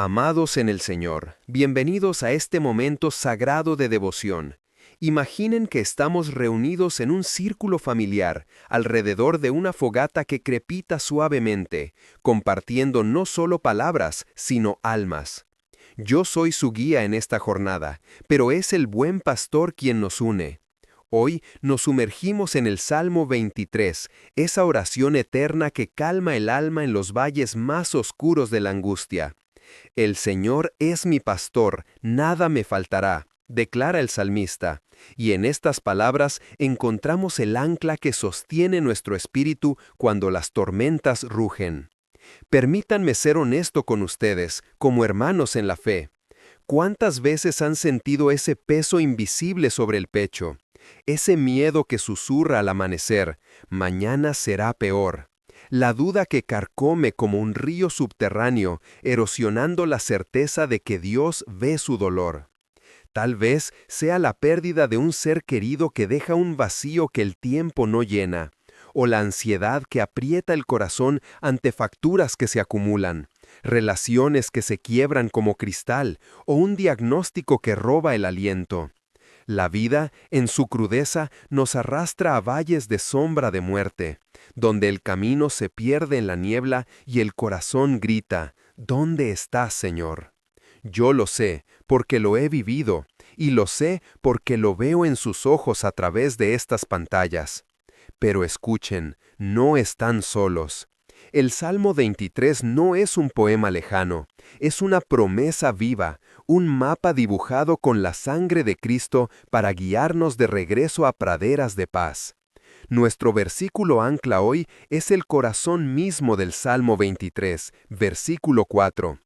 Amados en el Señor, bienvenidos a este momento sagrado de devoción. Imaginen que estamos reunidos en un círculo familiar, alrededor de una fogata que crepita suavemente, compartiendo no solo palabras, sino almas. Yo soy su guía en esta jornada, pero es el buen pastor quien nos une. Hoy nos sumergimos en el Salmo 23, esa oración eterna que calma el alma en los valles más oscuros de la angustia. El Señor es mi pastor, nada me faltará, declara el salmista, y en estas palabras encontramos el ancla que sostiene nuestro espíritu cuando las tormentas rugen. Permítanme ser honesto con ustedes, como hermanos en la fe. ¿Cuántas veces han sentido ese peso invisible sobre el pecho? Ese miedo que susurra al amanecer, mañana será peor. La duda que carcome como un río subterráneo, erosionando la certeza de que Dios ve su dolor. Tal vez sea la pérdida de un ser querido que deja un vacío que el tiempo no llena, o la ansiedad que aprieta el corazón ante facturas que se acumulan, relaciones que se quiebran como cristal, o un diagnóstico que roba el aliento. La vida, en su crudeza, nos arrastra a valles de sombra de muerte, donde el camino se pierde en la niebla y el corazón grita, ¿dónde estás, Señor? Yo lo sé, porque lo he vivido, y lo sé porque lo veo en sus ojos a través de estas pantallas. Pero escuchen, no están solos. El Salmo 23 no es un poema lejano, es una promesa viva, un mapa dibujado con la sangre de Cristo para guiarnos de regreso a praderas de paz. Nuestro versículo ancla hoy es el corazón mismo del Salmo 23, versículo 4.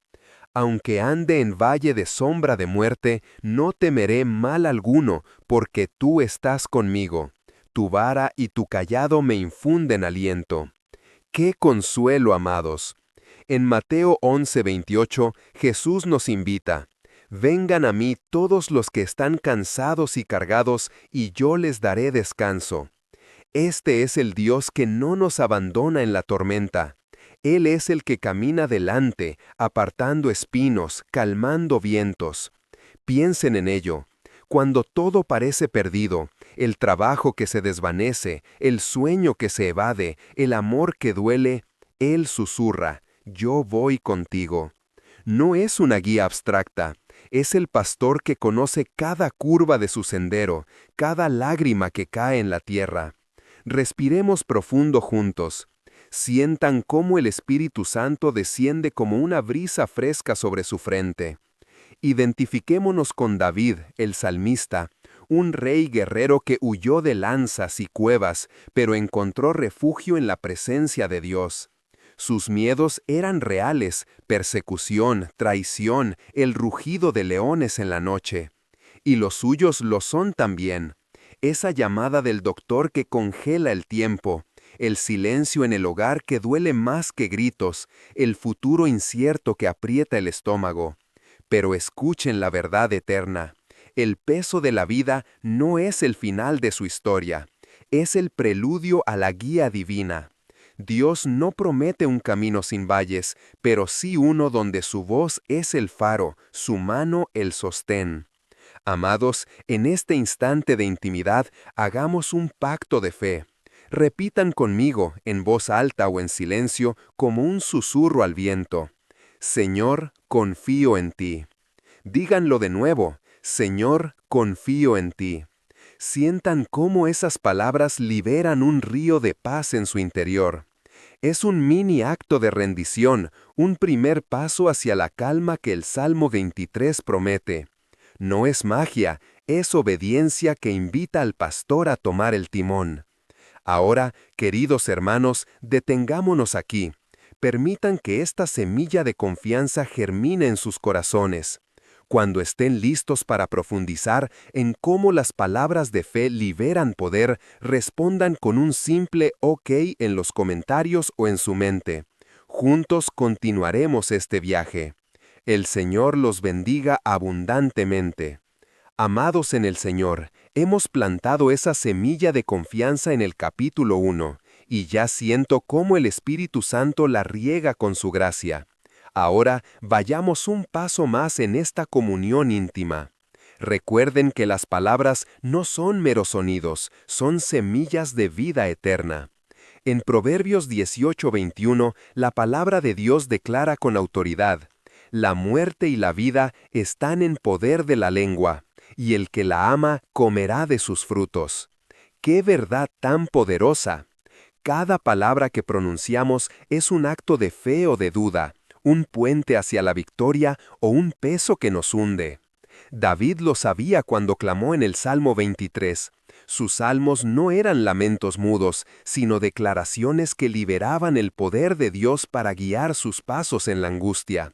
Aunque ande en valle de sombra de muerte, no temeré mal alguno, porque tú estás conmigo. Tu vara y tu cayado me infunden aliento. ¡Qué consuelo, amados! En Mateo 11:28, Jesús nos invita, «Vengan a mí todos los que están cansados y cargados, y yo les daré descanso». Este es el Dios que no nos abandona en la tormenta. Él es el que camina delante, apartando espinos, calmando vientos. Piensen en ello. Cuando todo parece perdido, el trabajo que se desvanece, el sueño que se evade, el amor que duele, Él susurra, «Yo voy contigo». No es una guía abstracta, es el pastor que conoce cada curva de su sendero, cada lágrima que cae en la tierra. Respiremos profundo juntos. Sientan cómo el Espíritu Santo desciende como una brisa fresca sobre su frente. Identifiquémonos con David, el salmista, un rey guerrero que huyó de lanzas y cuevas, pero encontró refugio en la presencia de Dios. Sus miedos eran reales, persecución, traición, el rugido de leones en la noche. Y los suyos lo son también. Esa llamada del doctor que congela el tiempo, el silencio en el hogar que duele más que gritos, el futuro incierto que aprieta el estómago. Pero escuchen la verdad eterna. El peso de la vida no es el final de su historia, es el preludio a la guía divina. Dios no promete un camino sin valles, pero sí uno donde su voz es el faro, su mano el sostén. Amados, en este instante de intimidad, hagamos un pacto de fe. Repitan conmigo, en voz alta o en silencio, como un susurro al viento. Señor, confío en ti. Díganlo de nuevo, Señor, confío en ti. Sientan cómo esas palabras liberan un río de paz en su interior. Es un mini acto de rendición, un primer paso hacia la calma que el Salmo 23 promete. No es magia, es obediencia que invita al pastor a tomar el timón. Ahora, queridos hermanos, detengámonos aquí. Permitan que esta semilla de confianza germine en sus corazones. Cuando estén listos para profundizar en cómo las palabras de fe liberan poder, respondan con un simple OK en los comentarios o en su mente. Juntos continuaremos este viaje. El Señor los bendiga abundantemente. Amados en el Señor, hemos plantado esa semilla de confianza en el capítulo 1, y ya siento cómo el Espíritu Santo la riega con su gracia. Ahora vayamos un paso más en esta comunión íntima. Recuerden que las palabras no son meros sonidos, son semillas de vida eterna. En Proverbios 18:21, la palabra de Dios declara con autoridad: la muerte y la vida están en poder de la lengua, y el que la ama comerá de sus frutos. ¡Qué verdad tan poderosa! Cada palabra que pronunciamos es un acto de fe o de duda, un puente hacia la victoria o un peso que nos hunde. David lo sabía cuando clamó en el Salmo 23. Sus salmos no eran lamentos mudos, sino declaraciones que liberaban el poder de Dios para guiar sus pasos en la angustia.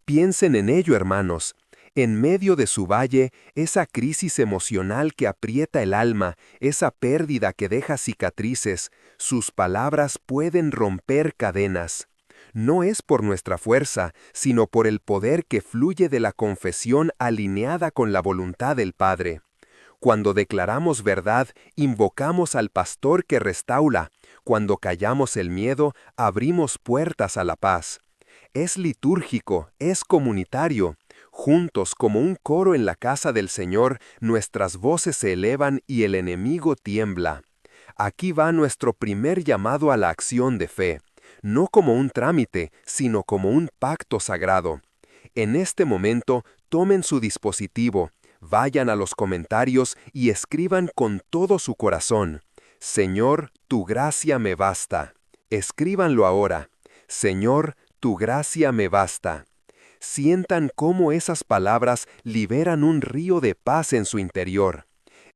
Piensen en ello, hermanos. En medio de su valle, esa crisis emocional que aprieta el alma, esa pérdida que deja cicatrices, sus palabras pueden romper cadenas. No es por nuestra fuerza, sino por el poder que fluye de la confesión alineada con la voluntad del Padre. Cuando declaramos verdad, invocamos al pastor que restaura. Cuando callamos el miedo, abrimos puertas a la paz. Es litúrgico, es comunitario. Juntos, como un coro en la casa del Señor, nuestras voces se elevan y el enemigo tiembla. Aquí va nuestro primer llamado a la acción de fe, no como un trámite, sino como un pacto sagrado. En este momento, tomen su dispositivo, vayan a los comentarios y escriban con todo su corazón: Señor, tu gracia me basta. Escríbanlo ahora: Señor, tu gracia me basta. Sientan cómo esas palabras liberan un río de paz en su interior.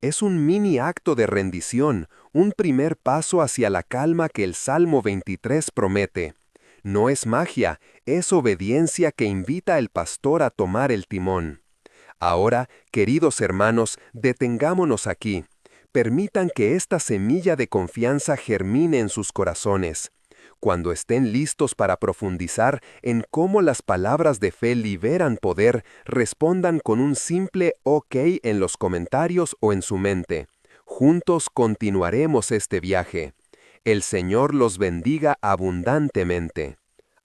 Es un mini acto de rendición, un primer paso hacia la calma que el Salmo 23 promete. No es magia, es obediencia que invita al pastor a tomar el timón. Ahora, queridos hermanos, detengámonos aquí. Permitan que esta semilla de confianza germine en sus corazones. Cuando estén listos para profundizar en cómo las palabras de fe liberan poder, respondan con un simple OK en los comentarios o en su mente. Juntos continuaremos este viaje. El Señor los bendiga abundantemente.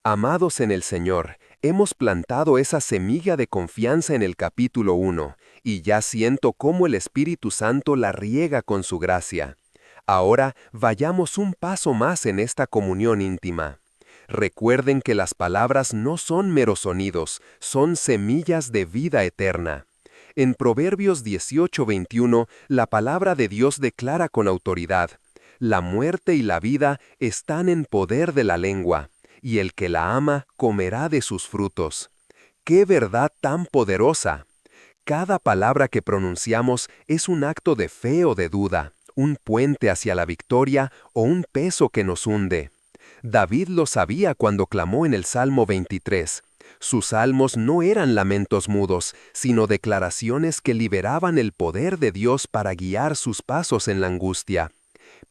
Amados en el Señor, hemos plantado esa semilla de confianza en el capítulo 1, y ya siento cómo el Espíritu Santo la riega con su gracia. Ahora vayamos un paso más en esta comunión íntima. Recuerden que las palabras no son meros sonidos, son semillas de vida eterna. En Proverbios 18:21, la palabra de Dios declara con autoridad: la muerte y la vida están en poder de la lengua, y el que la ama comerá de sus frutos. ¡Qué verdad tan poderosa! Cada palabra que pronunciamos es un acto de fe o de duda, un puente hacia la victoria o un peso que nos hunde. David lo sabía cuando clamó en el Salmo 23. Sus salmos no eran lamentos mudos, sino declaraciones que liberaban el poder de Dios para guiar sus pasos en la angustia.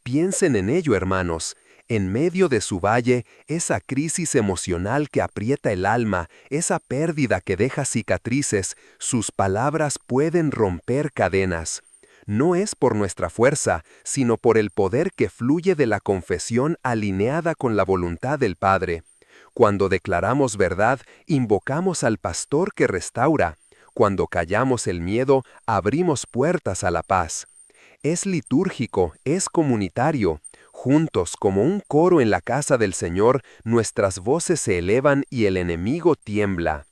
Piensen en ello, hermanos. En medio de su valle, esa crisis emocional que aprieta el alma, esa pérdida que deja cicatrices, sus palabras pueden romper cadenas. No es por nuestra fuerza, sino por el poder que fluye de la confesión alineada con la voluntad del Padre. Cuando declaramos verdad, invocamos al pastor que restaura. Cuando callamos el miedo, abrimos puertas a la paz. Es litúrgico, es comunitario. Juntos, como un coro en la casa del Señor, nuestras voces se elevan y el enemigo tiembla.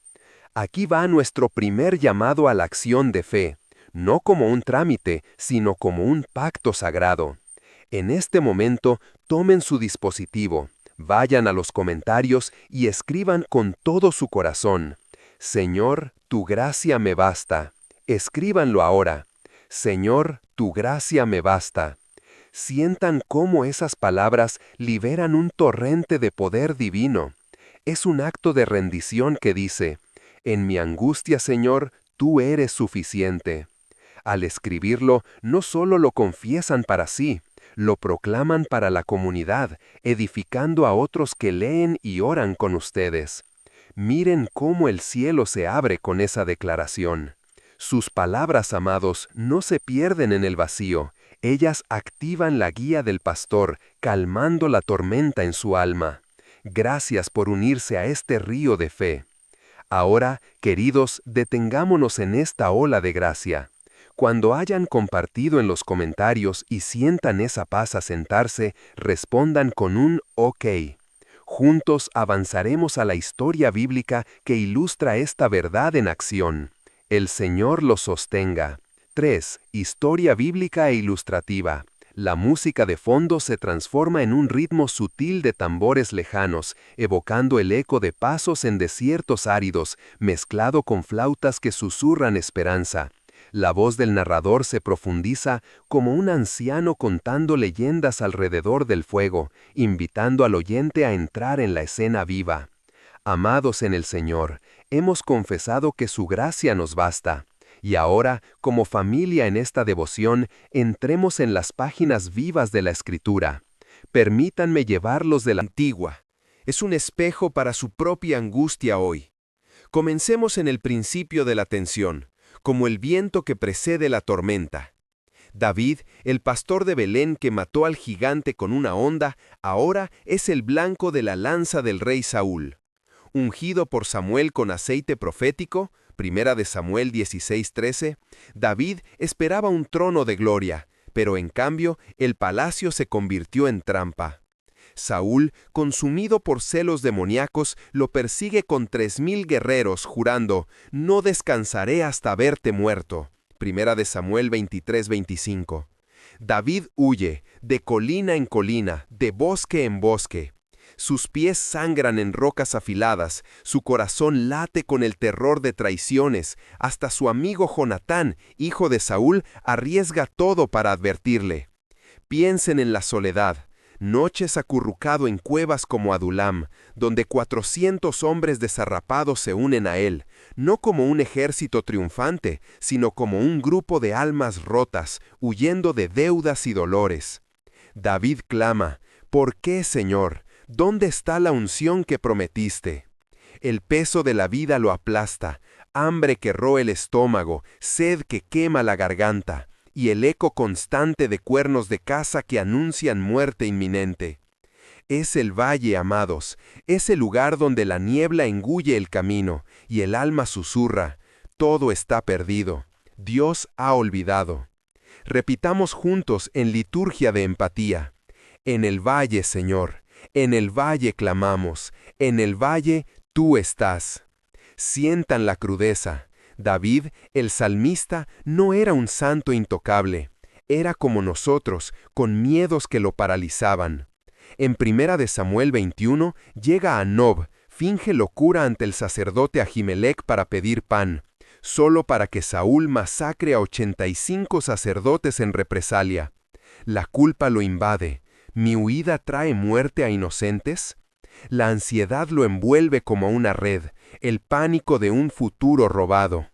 Aquí va nuestro primer llamado a la acción de fe, no como un trámite, sino como un pacto sagrado. En este momento, tomen su dispositivo, vayan a los comentarios y escriban con todo su corazón: Señor, tu gracia me basta. Escríbanlo ahora: Señor, tu gracia me basta. Sientan cómo esas palabras liberan un torrente de poder divino. Es un acto de rendición que dice: en mi angustia, Señor, tú eres suficiente. Al escribirlo, no solo lo confiesan para sí, lo proclaman para la comunidad, edificando a otros que leen y oran con ustedes. Miren cómo el cielo se abre con esa declaración. Sus palabras, amados, no se pierden en el vacío. Ellas activan la guía del pastor, calmando la tormenta en su alma. Gracias por unirse a este río de fe. Ahora, queridos, detengámonos en esta ola de gracia. Cuando hayan compartido en los comentarios y sientan esa paz a sentarse, respondan con un OK. Juntos avanzaremos a la historia bíblica que ilustra esta verdad en acción. El Señor los sostenga. 3. Historia bíblica e ilustrativa. La música de fondo se transforma en un ritmo sutil de tambores lejanos, evocando el eco de pasos en desiertos áridos, mezclado con flautas que susurran esperanza. La voz del narrador se profundiza como un anciano contando leyendas alrededor del fuego, invitando al oyente a entrar en la escena viva. Amados en el Señor, hemos confesado que su gracia nos basta. Y ahora, como familia en esta devoción, entremos en las páginas vivas de la Escritura. Permítanme llevarlos de la antigua. Es un espejo para su propia angustia hoy. Comencemos en el principio de la tensión, como el viento que precede la tormenta. David, el pastor de Belén que mató al gigante con una honda, ahora es el blanco de la lanza del rey Saúl. Ungido por Samuel con aceite profético, 1 Samuel 16:13, David esperaba un trono de gloria, pero en cambio el palacio se convirtió en trampa. Saúl, consumido por celos demoníacos, lo persigue con 3000 guerreros, jurando, «No descansaré hasta verte muerto». 1 Samuel 23:25. David huye, de colina en colina, de bosque en bosque. Sus pies sangran en rocas afiladas, su corazón late con el terror de traiciones, hasta su amigo Jonatán, hijo de Saúl, arriesga todo para advertirle. Piensen en la soledad, noches acurrucado en cuevas como Adulam, donde 400 hombres desarrapados se unen a él, no como un ejército triunfante, sino como un grupo de almas rotas, huyendo de deudas y dolores. David clama, «¿Por qué, Señor? ¿Dónde está la unción que prometiste?» El peso de la vida lo aplasta, hambre que roe el estómago, sed que quema la garganta, y el eco constante de cuernos de caza que anuncian muerte inminente. Es el valle, amados, es el lugar donde la niebla engulle el camino, y el alma susurra, todo está perdido, Dios ha olvidado. Repitamos juntos en liturgia de empatía, en el valle, Señor, en el valle clamamos, en el valle tú estás. Sientan la crudeza. David, el salmista, no era un santo intocable. Era como nosotros, con miedos que lo paralizaban. En 1 Samuel 21 llega a Nob, finge locura ante el sacerdote Ahimelech para pedir pan, solo para que Saúl masacre a 85 sacerdotes en represalia. La culpa lo invade. ¿Mi huida trae muerte a inocentes? La ansiedad lo envuelve como una red, el pánico de un futuro robado.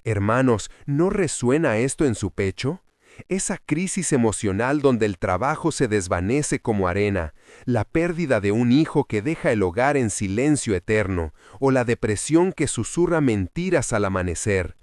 Hermanos, ¿no resuena esto en su pecho? Esa crisis emocional donde el trabajo se desvanece como arena, la pérdida de un hijo que deja el hogar en silencio eterno, o la depresión que susurra mentiras al amanecer.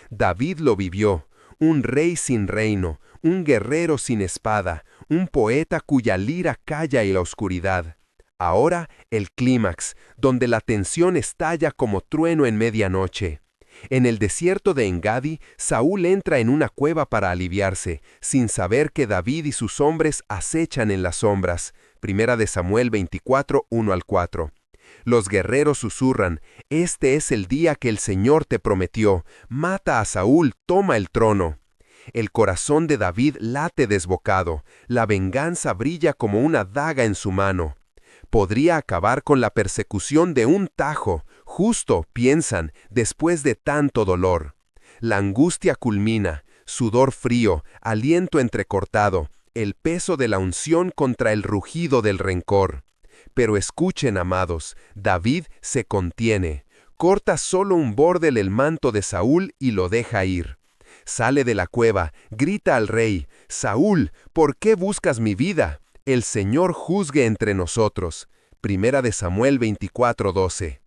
David lo vivió, un rey sin reino, un guerrero sin espada, un poeta cuya lira calla en la oscuridad. Ahora el clímax, donde la tensión estalla como trueno en medianoche. En el desierto de Engadi, Saúl entra en una cueva para aliviarse, sin saber que David y sus hombres acechan en las sombras. 1 Samuel 24, 1-4. Los guerreros susurran, «Este es el día que el Señor te prometió. Mata a Saúl, toma el trono». El corazón de David late desbocado, la venganza brilla como una daga en su mano. Podría acabar con la persecución de un tajo, justo, piensan, después de tanto dolor. La angustia culmina, sudor frío, aliento entrecortado, el peso de la unción contra el rugido del rencor. Pero escuchen, amados, David se contiene, corta solo un borde del manto de Saúl y lo deja ir. Sale de la cueva, grita al rey, «Saúl, ¿por qué buscas mi vida? El Señor juzgue entre nosotros». 1 Samuel 24:12.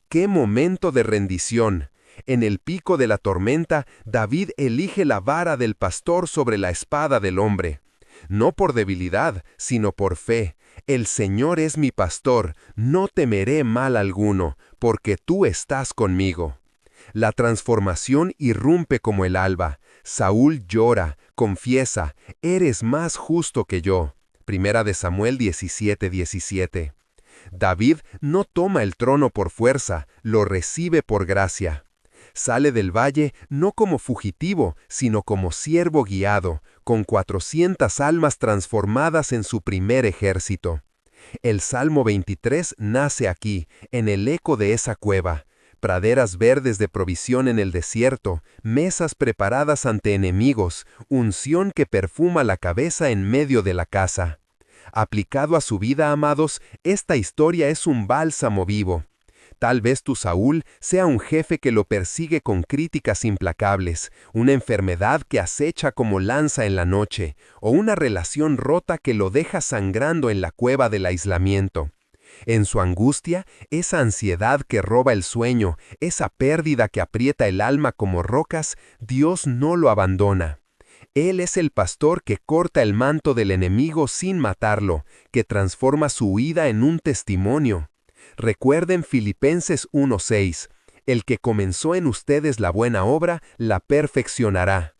¡Qué momento de rendición! En el pico de la tormenta, David elige la vara del pastor sobre la espada del hombre. No por debilidad, sino por fe. El Señor es mi pastor, no temeré mal alguno, porque tú estás conmigo. La transformación irrumpe como el alba. Saúl llora, confiesa, eres más justo que yo. Primera de Samuel 17:17. David no toma el trono por fuerza, lo recibe por gracia. Sale del valle no como fugitivo, sino como siervo guiado, con 400 almas transformadas en su primer ejército. El Salmo 23 nace aquí, en el eco de esa cueva. Praderas verdes de provisión en el desierto, mesas preparadas ante enemigos, unción que perfuma la cabeza en medio de la casa. Aplicado a su vida, amados, esta historia es un bálsamo vivo. Tal vez tu Saúl sea un jefe que lo persigue con críticas implacables, una enfermedad que acecha como lanza en la noche, o una relación rota que lo deja sangrando en la cueva del aislamiento. En su angustia, esa ansiedad que roba el sueño, esa pérdida que aprieta el alma como rocas, Dios no lo abandona. Él es el pastor que corta el manto del enemigo sin matarlo, que transforma su huida en un testimonio. Recuerden Filipenses 1:6, el que comenzó en ustedes la buena obra, la perfeccionará.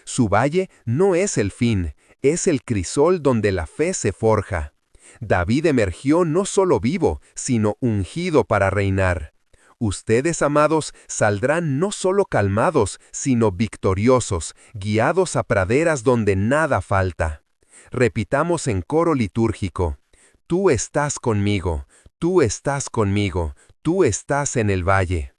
Su valle no es el fin, es el crisol donde la fe se forja. David emergió no solo vivo, sino ungido para reinar. Ustedes, amados, saldrán no solo calmados, sino victoriosos, guiados a praderas donde nada falta. Repitamos en coro litúrgico: tú estás conmigo, tú estás conmigo, tú estás en el valle.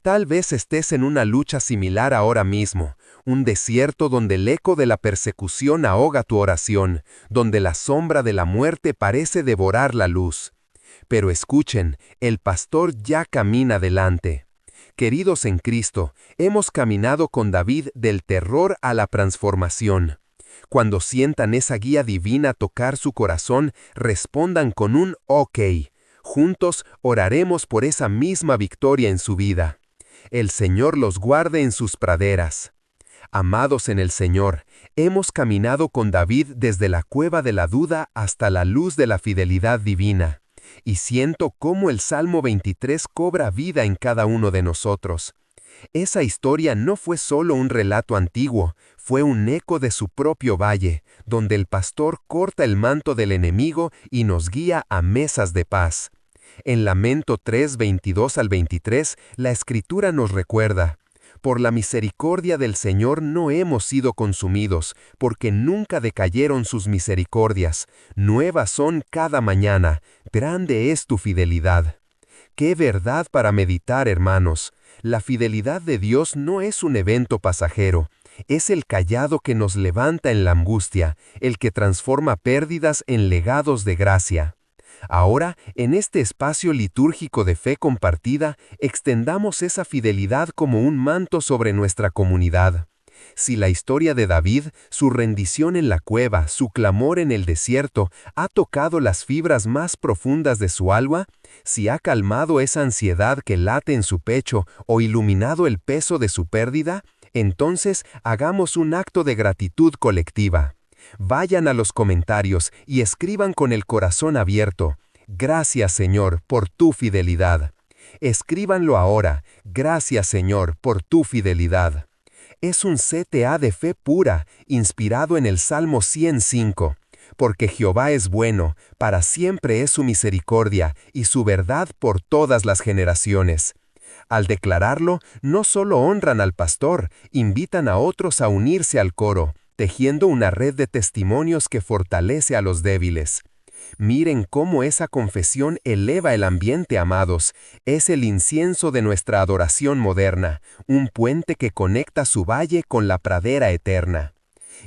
Tal vez estés en una lucha similar ahora mismo, un desierto donde el eco de la persecución ahoga tu oración, donde la sombra de la muerte parece devorar la luz. Pero escuchen, el pastor ya camina delante. Queridos en Cristo, hemos caminado con David del terror a la transformación. Cuando sientan esa guía divina tocar su corazón, respondan con un OK. Juntos oraremos por esa misma victoria en su vida. El Señor los guarde en sus praderas. Amados en el Señor, hemos caminado con David desde la cueva de la duda hasta la luz de la fidelidad divina. Y siento cómo el Salmo 23 cobra vida en cada uno de nosotros. Esa historia no fue solo un relato antiguo, fue un eco de su propio valle, donde el pastor corta el manto del enemigo y nos guía a mesas de paz. En Lamento 3, 22 al 23, la Escritura nos recuerda: por la misericordia del Señor no hemos sido consumidos, porque nunca decayeron sus misericordias. Nuevas son cada mañana, grande es tu fidelidad. ¡Qué verdad para meditar, hermanos! La fidelidad de Dios no es un evento pasajero, es el cayado que nos levanta en la angustia, el que transforma pérdidas en legados de gracia. Ahora, en este espacio litúrgico de fe compartida, extendamos esa fidelidad como un manto sobre nuestra comunidad. Si la historia de David, su rendición en la cueva, su clamor en el desierto, ha tocado las fibras más profundas de su alma, si ha calmado esa ansiedad que late en su pecho o iluminado el peso de su pérdida, entonces hagamos un acto de gratitud colectiva. Vayan a los comentarios y escriban con el corazón abierto: gracias, Señor, por tu fidelidad. Escríbanlo ahora: gracias, Señor, por tu fidelidad. Es un CTA de fe pura, inspirado en el Salmo 105. Porque Jehová es bueno, para siempre es su misericordia, y su verdad por todas las generaciones. Al declararlo, no solo honran al pastor, invitan a otros a unirse al coro, tejiendo una red de testimonios que fortalece a los débiles. Miren cómo esa confesión eleva el ambiente, amados. Es el incienso de nuestra adoración moderna, un puente que conecta su valle con la pradera eterna.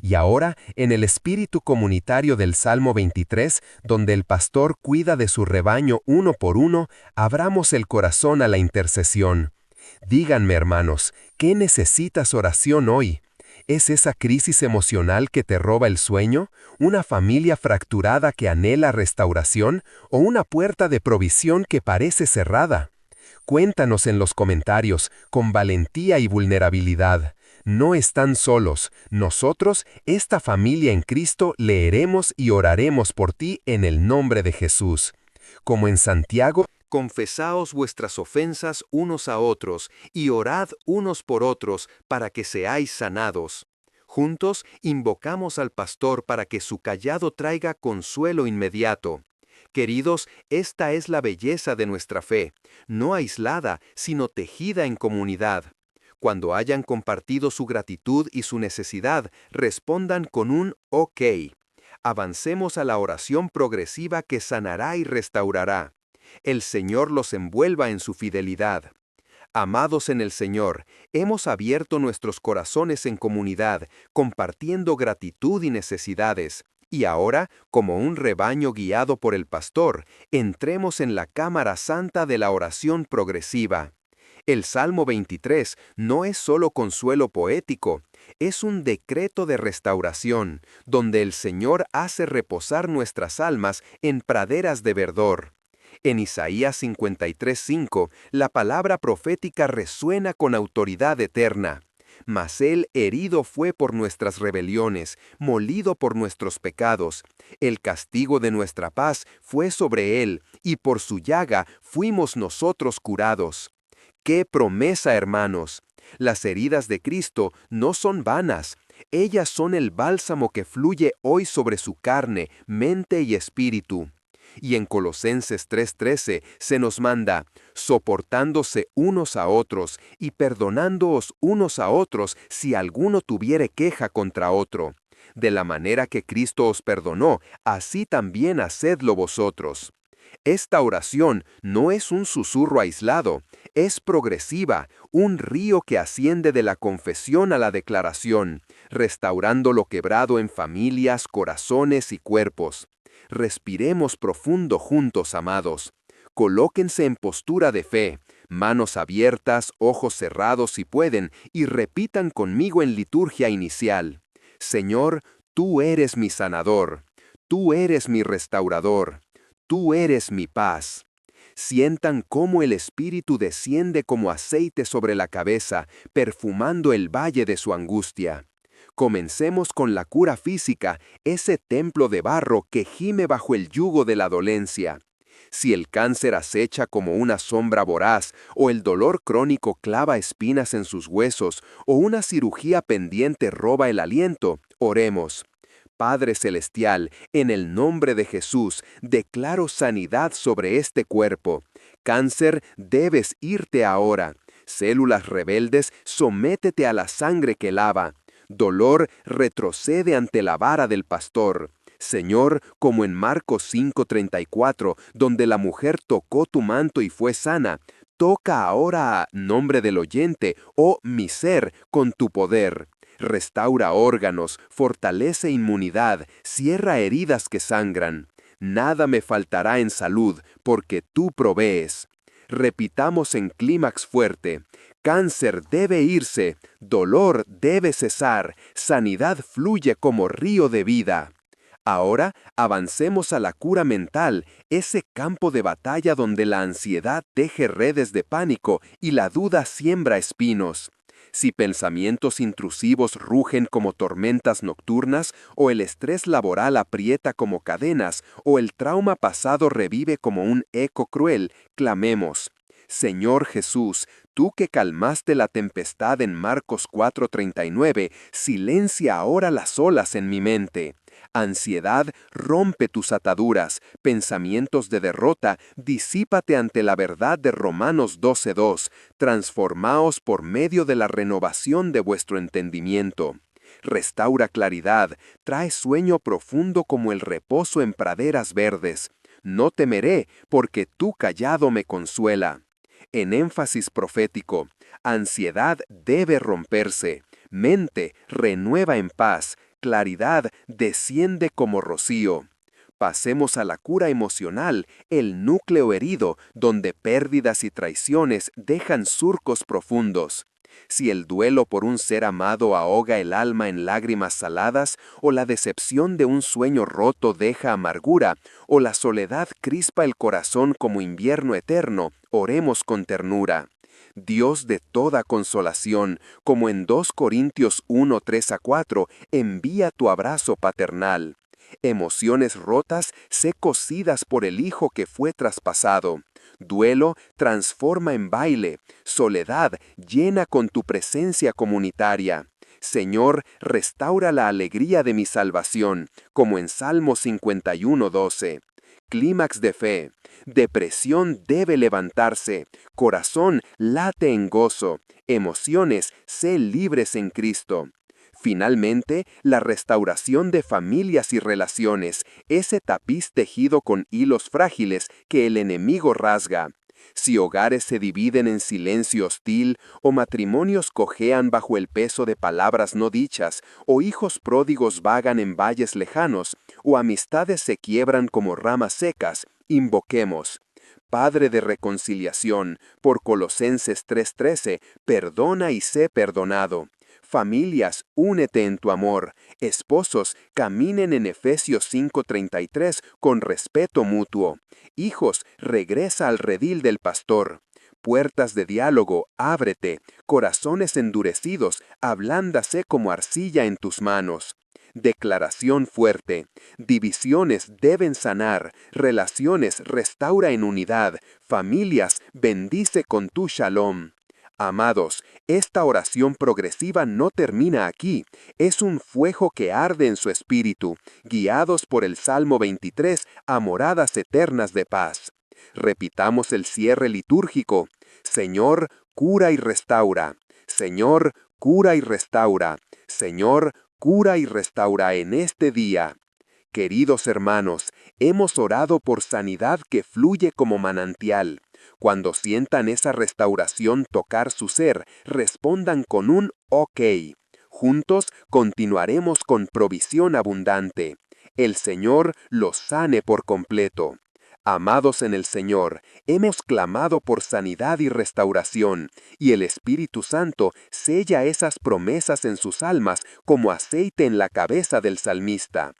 Y ahora, en el espíritu comunitario del Salmo 23, donde el pastor cuida de su rebaño uno por uno, abramos el corazón a la intercesión. Díganme, hermanos, ¿qué necesitas oración hoy? ¿Es esa crisis emocional que te roba el sueño? ¿Una familia fracturada que anhela restauración? ¿O una puerta de provisión que parece cerrada? Cuéntanos en los comentarios, con valentía y vulnerabilidad. No están solos. Nosotros, esta familia en Cristo, leeremos y oraremos por ti en el nombre de Jesús. Como en Santiago, confesaos vuestras ofensas unos a otros y orad unos por otros para que seáis sanados. Juntos invocamos al pastor para que su cayado traiga consuelo inmediato. Queridos, esta es la belleza de nuestra fe, no aislada, sino tejida en comunidad. Cuando hayan compartido su gratitud y su necesidad, respondan con un OK. Avancemos a la oración progresiva que sanará y restaurará. El Señor los envuelva en su fidelidad. Amados en el Señor, hemos abierto nuestros corazones en comunidad, compartiendo gratitud y necesidades. Y ahora, como un rebaño guiado por el pastor, entremos en la cámara santa de la oración progresiva. El Salmo 23 no es solo consuelo poético, es un decreto de restauración, donde el Señor hace reposar nuestras almas en praderas de verdor. En Isaías 53:5, la palabra profética resuena con autoridad eterna. Mas Él herido fue por nuestras rebeliones, molido por nuestros pecados. El castigo de nuestra paz fue sobre Él, y por su llaga fuimos nosotros curados. ¡Qué promesa, hermanos! Las heridas de Cristo no son vanas. Ellas son el bálsamo que fluye hoy sobre su carne, mente y espíritu. Y en Colosenses 3:13 se nos manda, soportándose unos a otros y perdonándoos unos a otros si alguno tuviere queja contra otro. De la manera que Cristo os perdonó, así también hacedlo vosotros. Esta oración no es un susurro aislado, es progresiva, un río que asciende de la confesión a la declaración, restaurando lo quebrado en familias, corazones y cuerpos. Respiremos profundo juntos, amados. Colóquense en postura de fe, manos abiertas, ojos cerrados si pueden, y repitan conmigo en liturgia inicial. Señor, tú eres mi sanador, tú eres mi restaurador, tú eres mi paz. Sientan cómo el Espíritu desciende como aceite sobre la cabeza, perfumando el valle de su angustia. Comencemos con la cura física, ese templo de barro que gime bajo el yugo de la dolencia. Si el cáncer acecha como una sombra voraz, o el dolor crónico clava espinas en sus huesos, o una cirugía pendiente roba el aliento, oremos. Padre Celestial, en el nombre de Jesús, declaro sanidad sobre este cuerpo. Cáncer, debes irte ahora. Células rebeldes, sométete a la sangre que lava. Dolor, retrocede ante la vara del pastor. Señor, como en Marcos 5:34, donde la mujer tocó tu manto y fue sana, toca ahora a nombre del oyente, oh mi ser, con tu poder. Restaura órganos, fortalece inmunidad, cierra heridas que sangran. Nada me faltará en salud, porque tú provees. Repitamos en clímax fuerte. Cáncer debe irse, dolor debe cesar, sanidad fluye como río de vida. Ahora avancemos a la cura mental, ese campo de batalla donde la ansiedad teje redes de pánico y la duda siembra espinos. Si pensamientos intrusivos rugen como tormentas nocturnas, o el estrés laboral aprieta como cadenas, o el trauma pasado revive como un eco cruel, clamemos. Señor Jesús, tú que calmaste la tempestad en Marcos 4:39, silencia ahora las olas en mi mente. Ansiedad, rompe tus ataduras, pensamientos de derrota, disípate ante la verdad de Romanos 12:2, transformaos por medio de la renovación de vuestro entendimiento. Restaura claridad, trae sueño profundo como el reposo en praderas verdes. No temeré, porque tu cayado me consuela. En énfasis profético, ansiedad debe romperse, mente renueva en paz, claridad desciende como rocío. Pasemos a la cura emocional, el núcleo herido, donde pérdidas y traiciones dejan surcos profundos. Si el duelo por un ser amado ahoga el alma en lágrimas saladas, o la decepción de un sueño roto deja amargura, o la soledad crispa el corazón como invierno eterno, oremos con ternura. Dios de toda consolación, como en 2 Corintios 1, 3-4, envía tu abrazo paternal. Emociones rotas, sé cosidas por el Hijo que fue traspasado. Duelo transforma en baile, soledad llena con tu presencia comunitaria. Señor, restaura la alegría de mi salvación, como en Salmo 51:12. Clímax de fe. Depresión debe levantarse. Corazón late en gozo. Emociones, sé libres en Cristo. Finalmente, la restauración de familias y relaciones, ese tapiz tejido con hilos frágiles que el enemigo rasga. Si hogares se dividen en silencio hostil, o matrimonios cojean bajo el peso de palabras no dichas, o hijos pródigos vagan en valles lejanos, o amistades se quiebran como ramas secas, invoquemos. Padre de reconciliación, por Colosenses 3:13, perdona y sé perdonado. Familias, únete en tu amor. Esposos, caminen en Efesios 5:33 con respeto mutuo. Hijos, regresa al redil del pastor. Puertas de diálogo, ábrete. Corazones endurecidos, ablándase como arcilla en tus manos. Declaración fuerte. Divisiones deben sanar. Relaciones restaura en unidad. Familias, bendice con tu shalom. Amados, esta oración progresiva no termina aquí, es un fuego que arde en su espíritu, guiados por el Salmo 23 a moradas eternas de paz. Repitamos el cierre litúrgico. Señor, cura y restaura. Señor, cura y restaura. Señor, cura y restaura en este día. Queridos hermanos, hemos orado por sanidad que fluye como manantial. Cuando sientan esa restauración tocar su ser, respondan con un OK. Juntos continuaremos con provisión abundante. El Señor los sane por completo. Amados en el Señor, hemos clamado por sanidad y restauración, y el Espíritu Santo sella esas promesas en sus almas como aceite en la cabeza del salmista.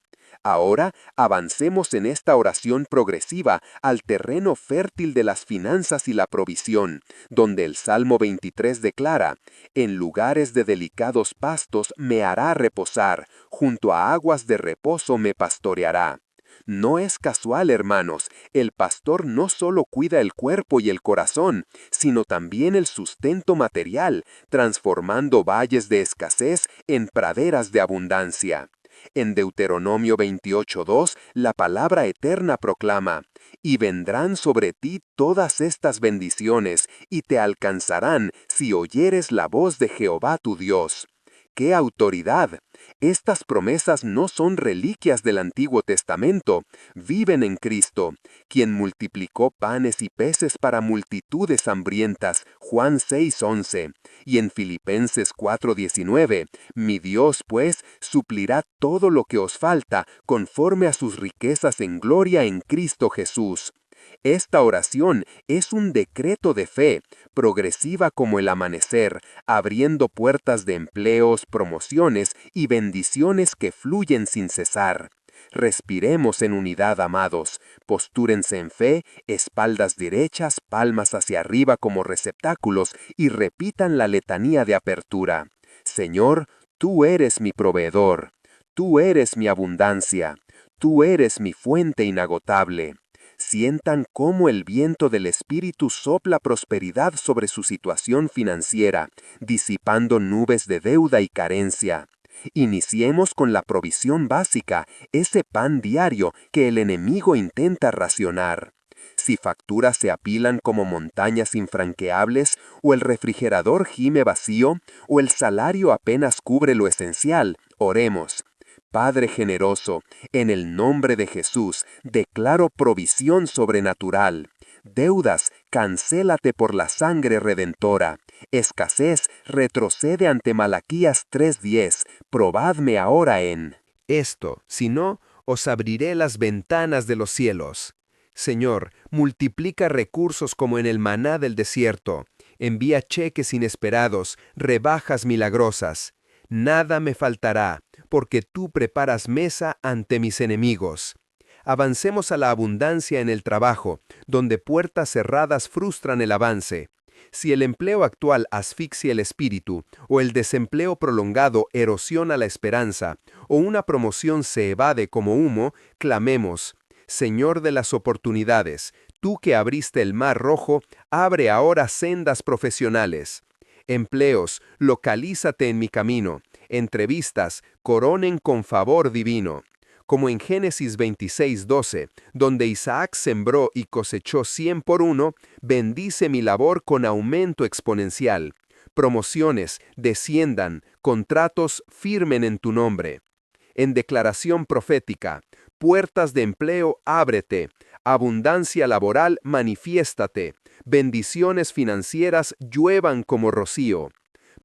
Ahora avancemos en esta oración progresiva al terreno fértil de las finanzas y la provisión, donde el Salmo 23 declara: en lugares de delicados pastos me hará reposar, junto a aguas de reposo me pastoreará. No es casual, hermanos, el pastor no solo cuida el cuerpo y el corazón, sino también el sustento material, transformando valles de escasez en praderas de abundancia. En Deuteronomio 28:2, la palabra eterna proclama: y vendrán sobre ti todas estas bendiciones, y te alcanzarán si oyeres la voz de Jehová tu Dios. ¡Qué autoridad! Estas promesas no son reliquias del Antiguo Testamento, viven en Cristo, quien multiplicó panes y peces para multitudes hambrientas, Juan 6:11, y en Filipenses 4:19, mi Dios, pues, suplirá todo lo que os falta conforme a sus riquezas en gloria en Cristo Jesús. Esta oración es un decreto de fe, progresiva como el amanecer, abriendo puertas de empleos, promociones y bendiciones que fluyen sin cesar. Respiremos en unidad, amados. Postúrense en fe, espaldas derechas, palmas hacia arriba como receptáculos, y repitan la letanía de apertura. Señor, tú eres mi proveedor. Tú eres mi abundancia. Tú eres mi fuente inagotable. Sientan cómo el viento del Espíritu sopla prosperidad sobre su situación financiera, disipando nubes de deuda y carencia. Iniciemos con la provisión básica, ese pan diario que el enemigo intenta racionar. Si facturas se apilan como montañas infranqueables, o el refrigerador gime vacío, o el salario apenas cubre lo esencial, oremos. Padre generoso, en el nombre de Jesús, declaro provisión sobrenatural. Deudas, cancélate por la sangre redentora. Escasez, retrocede ante Malaquías 3:10. Probadme ahora en esto, si no, os abriré las ventanas de los cielos. Señor, multiplica recursos como en el maná del desierto. Envía cheques inesperados, rebajas milagrosas. Nada me faltará, porque tú preparas mesa ante mis enemigos. Avancemos a la abundancia en el trabajo, donde puertas cerradas frustran el avance. Si el empleo actual asfixia el espíritu, o el desempleo prolongado erosiona la esperanza, o una promoción se evade como humo, clamemos: Señor de las oportunidades, tú que abriste el mar rojo, abre ahora sendas profesionales. Empleos, localízate en mi camino. Entrevistas, coronen con favor divino. Como en Génesis 26:12, donde Isaac sembró y cosechó 100 por uno, bendice mi labor con aumento exponencial. Promociones, desciendan, contratos firmen en tu nombre. En declaración profética, puertas de empleo, ábrete. Abundancia laboral, manifiéstate. Bendiciones financieras lluevan como rocío.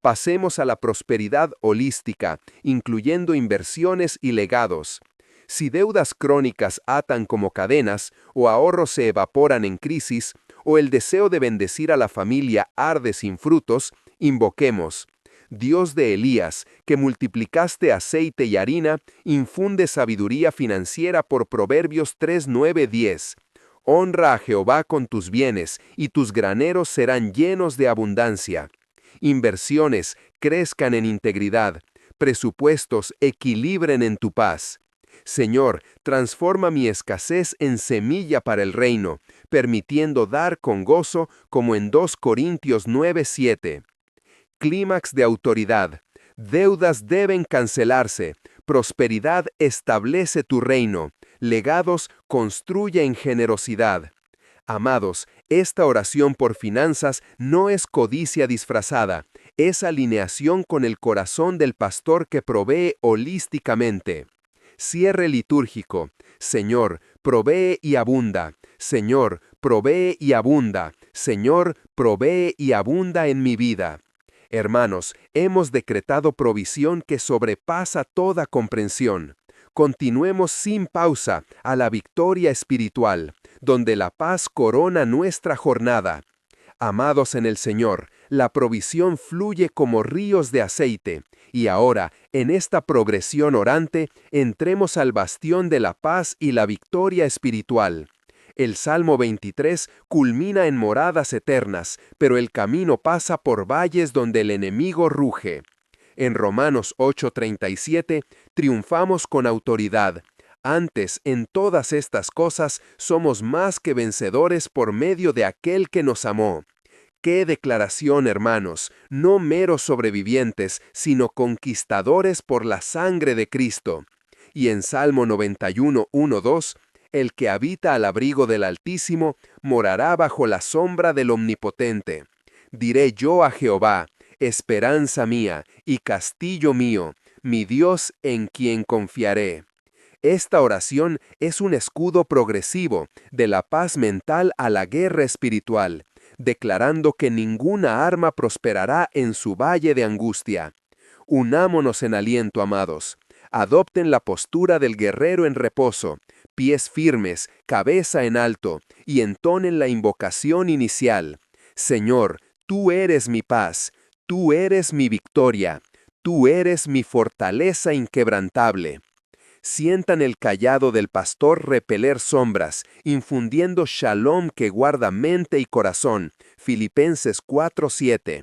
Pasemos a la prosperidad holística, incluyendo inversiones y legados. Si deudas crónicas atan como cadenas, o ahorros se evaporan en crisis, o el deseo de bendecir a la familia arde sin frutos, invoquemos: Dios de Elías, que multiplicaste aceite y harina, infunde sabiduría financiera por Proverbios 3:9-10. Honra a Jehová con tus bienes, y tus graneros serán llenos de abundancia. Inversiones crezcan en integridad, presupuestos equilibren en tu paz. Señor, transforma mi escasez en semilla para el reino, permitiendo dar con gozo, como en 2 Corintios 9:7. Clímax de autoridad. Deudas deben cancelarse. Prosperidad establece tu reino. Legados construye en generosidad. Amados, esta oración por finanzas no es codicia disfrazada, es alineación con el corazón del pastor que provee holísticamente. Cierre litúrgico. Señor, provee y abunda. Señor, provee y abunda. Señor, provee y abunda en mi vida. Hermanos, hemos decretado provisión que sobrepasa toda comprensión. Continuemos sin pausa a la victoria espiritual, donde la paz corona nuestra jornada. Amados en el Señor, la provisión fluye como ríos de aceite, y ahora, en esta progresión orante, entremos al bastión de la paz y la victoria espiritual. El Salmo 23 culmina en moradas eternas, pero el camino pasa por valles donde el enemigo ruge. En Romanos 8:37, triunfamos con autoridad. Antes, en todas estas cosas, somos más que vencedores por medio de aquel que nos amó. ¡Qué declaración, hermanos! No meros sobrevivientes, sino conquistadores por la sangre de Cristo. Y en Salmo 91:1-2, el que habita al abrigo del Altísimo morará bajo la sombra del Omnipotente. Diré yo a Jehová: esperanza mía y castillo mío, mi Dios en quien confiaré. Esta oración es un escudo progresivo de la paz mental a la guerra espiritual, declarando que ninguna arma prosperará en su valle de angustia. Unámonos en aliento, amados. Adopten la postura del guerrero en reposo, pies firmes, cabeza en alto, y entonen la invocación inicial. Señor, tú eres mi paz, tú eres mi victoria, tú eres mi fortaleza inquebrantable. Sientan el cayado del pastor repeler sombras, infundiendo shalom que guarda mente y corazón. Filipenses 4:7.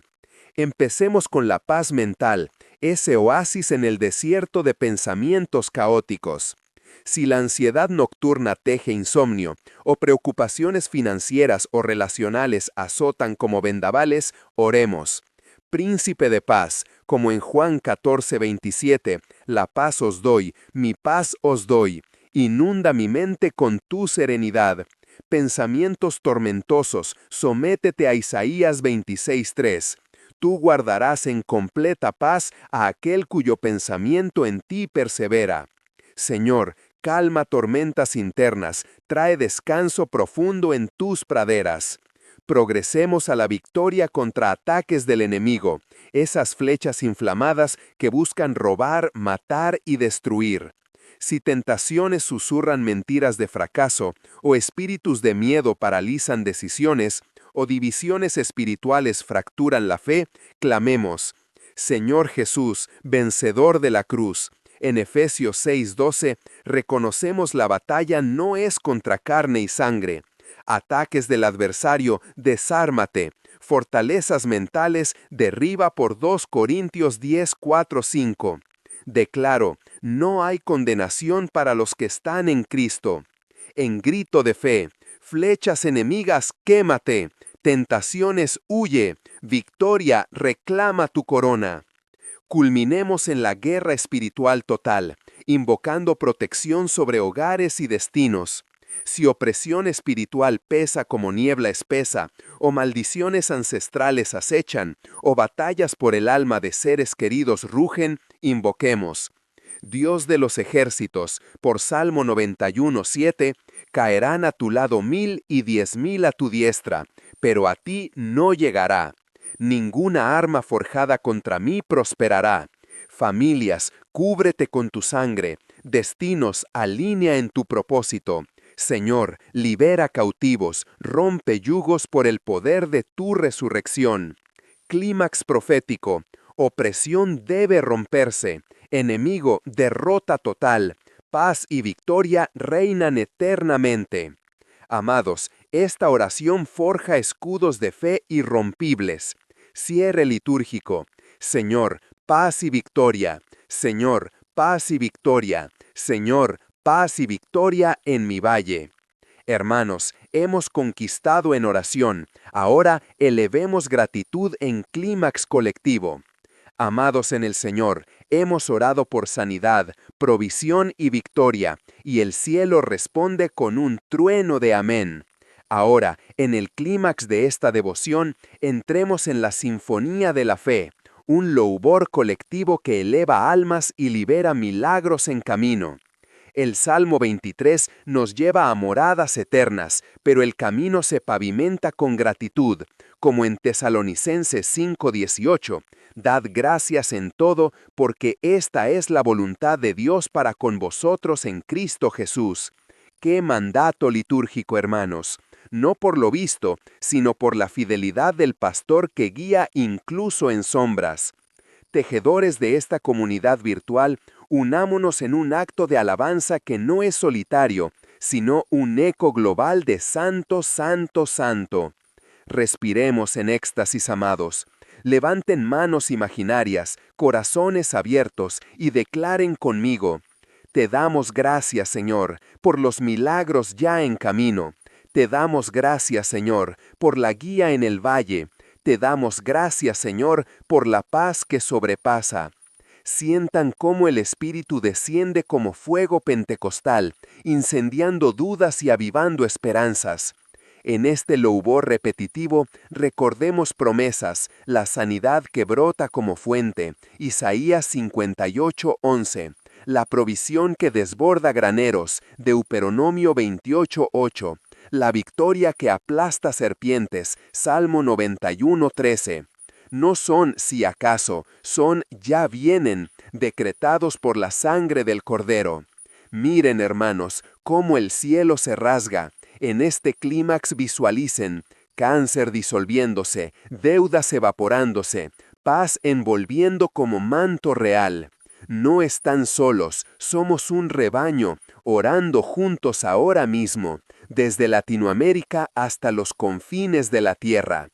Empecemos con la paz mental, ese oasis en el desierto de pensamientos caóticos. Si la ansiedad nocturna teje insomnio, o preocupaciones financieras o relacionales azotan como vendavales, oremos. Príncipe de paz, como en Juan 14:27, la paz os doy, mi paz os doy. Inunda mi mente con tu serenidad. Pensamientos tormentosos, sométete a Isaías 26:3. Tú guardarás en completa paz a aquel cuyo pensamiento en ti persevera. Señor, calma tormentas internas, trae descanso profundo en tus praderas. Progresemos a la victoria contra ataques del enemigo, esas flechas inflamadas que buscan robar, matar y destruir. Si tentaciones susurran mentiras de fracaso, o espíritus de miedo paralizan decisiones, o divisiones espirituales fracturan la fe, clamemos: Señor Jesús, vencedor de la cruz. En Efesios 6:12, reconocemos la batalla no es contra carne y sangre. Ataques del adversario, desármate. Fortalezas mentales, derriba por 2 Corintios 10, 4, 5. Declaro, no hay condenación para los que están en Cristo. En grito de fe, flechas enemigas, quémate. Tentaciones, huye. Victoria, reclama tu corona. Culminemos en la guerra espiritual total, invocando protección sobre hogares y destinos. Si opresión espiritual pesa como niebla espesa, o maldiciones ancestrales acechan, o batallas por el alma de seres queridos rugen, invoquemos. Dios de los ejércitos, por Salmo 91, 7, caerán a tu lado 1000 y 10,000 a tu diestra, pero a ti no llegará. Ninguna arma forjada contra mí prosperará. Familias, cúbrete con tu sangre. Destinos, alinea en tu propósito. Señor, libera cautivos, rompe yugos por el poder de tu resurrección. Clímax profético. Opresión debe romperse. Enemigo, derrota total. Paz y victoria reinan eternamente. Amados, esta oración forja escudos de fe irrompibles. Cierre litúrgico. Señor, paz y victoria. Señor, paz y victoria. Señor, paz y victoria en mi valle. Hermanos, hemos conquistado en oración. Ahora elevemos gratitud en clímax colectivo. Amados en el Señor, hemos orado por sanidad, provisión y victoria, y el cielo responde con un trueno de amén. Ahora, en el clímax de esta devoción, entremos en la sinfonía de la fe, un louvor colectivo que eleva almas y libera milagros en camino. El Salmo 23 nos lleva a moradas eternas, pero el camino se pavimenta con gratitud, como en Tesalonicenses 5:18. Dad gracias en todo, porque esta es la voluntad de Dios para con vosotros en Cristo Jesús. ¡Qué mandato litúrgico, hermanos! No por lo visto, sino por la fidelidad del pastor que guía incluso en sombras. Tejedores de esta comunidad virtual, unámonos en un acto de alabanza que no es solitario, sino un eco global de Santo, Santo, Santo. Respiremos en éxtasis, amados. Levanten manos imaginarias, corazones abiertos y declaren conmigo: Te damos gracias, Señor, por los milagros ya en camino. Te damos gracias, Señor, por la guía en el valle. Te damos gracias, Señor, por la paz que sobrepasa. Sientan cómo el Espíritu desciende como fuego pentecostal, incendiando dudas y avivando esperanzas. En este louvor repetitivo, recordemos promesas, la sanidad que brota como fuente, Isaías 58:11, la provisión que desborda graneros, Deuteronomio 28:8, la victoria que aplasta serpientes, Salmo 91:13. No son si acaso, son ya vienen, decretados por la sangre del Cordero. Miren, hermanos, cómo el cielo se rasga. En este clímax visualicen cáncer disolviéndose, deudas evaporándose, paz envolviendo como manto real. No están solos, somos un rebaño, orando juntos ahora mismo, desde Latinoamérica hasta los confines de la tierra.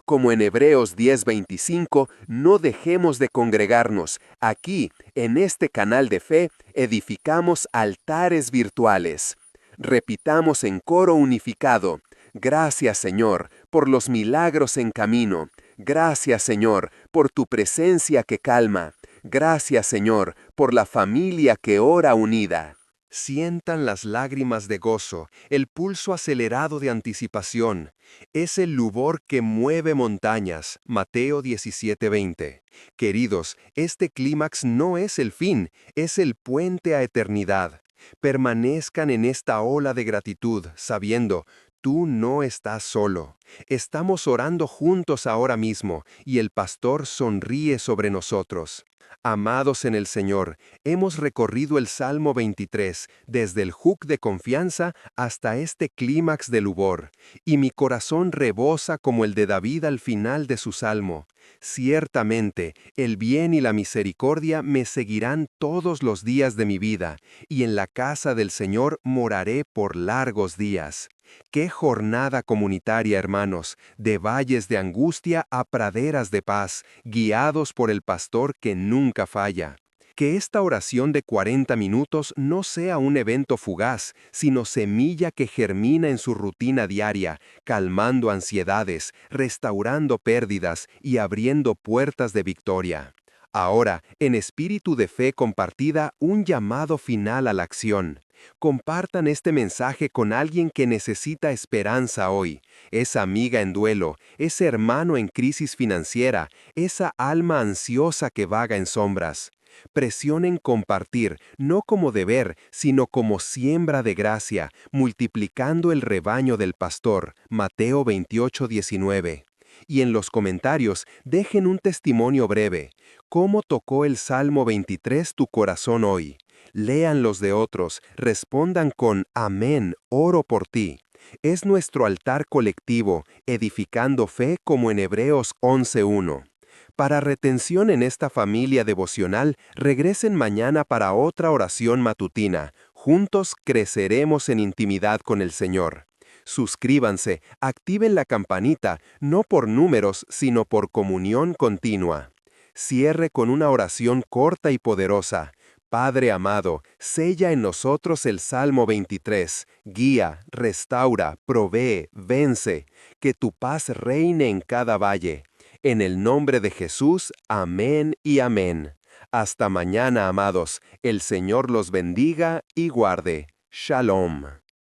Como en Hebreos 10:25, no dejemos de congregarnos. Aquí, en este canal de fe, edificamos altares virtuales. Repitamos en coro unificado: Gracias, Señor, por los milagros en camino. Gracias, Señor, por tu presencia que calma. Gracias, Señor, por la familia que ora unida. Sientan las lágrimas de gozo, el pulso acelerado de anticipación. Es el lubor que mueve montañas. Mateo 17:20. Queridos, este clímax no es el fin, es el puente a eternidad. Permanezcan en esta ola de gratitud, sabiendo: tú no estás solo. Estamos orando juntos ahora mismo, y el pastor sonríe sobre nosotros. Amados en el Señor, hemos recorrido el Salmo 23, desde el hook de confianza hasta este clímax de lubor, y mi corazón rebosa como el de David al final de su salmo. Ciertamente, el bien y la misericordia me seguirán todos los días de mi vida, y en la casa del Señor moraré por largos días. ¡Qué jornada comunitaria, hermanos! De valles de angustia a praderas de paz, guiados por el pastor que nunca falla. Que esta oración de 40 minutos no sea un evento fugaz, sino semilla que germina en su rutina diaria, calmando ansiedades, restaurando pérdidas y abriendo puertas de victoria. Ahora, en espíritu de fe compartida, un llamado final a la acción. Compartan este mensaje con alguien que necesita esperanza hoy, esa amiga en duelo, ese hermano en crisis financiera, esa alma ansiosa que vaga en sombras. Presionen compartir, no como deber, sino como siembra de gracia, multiplicando el rebaño del pastor. Mateo 28:19. Y en los comentarios, dejen un testimonio breve. ¿Cómo tocó el Salmo 23 tu corazón hoy? Lean los de otros, respondan con Amén, oro por ti. Es nuestro altar colectivo, edificando fe como en Hebreos 11:1. Para retención en esta familia devocional, regresen mañana para otra oración matutina. Juntos creceremos en intimidad con el Señor. Suscríbanse, activen la campanita, no por números, sino por comunión continua. Cierre con una oración corta y poderosa. Padre amado, sella en nosotros el Salmo 23. Guía, restaura, provee, vence. Que tu paz reine en cada valle. En el nombre de Jesús, amén y amén. Hasta mañana, amados. El Señor los bendiga y guarde. Shalom.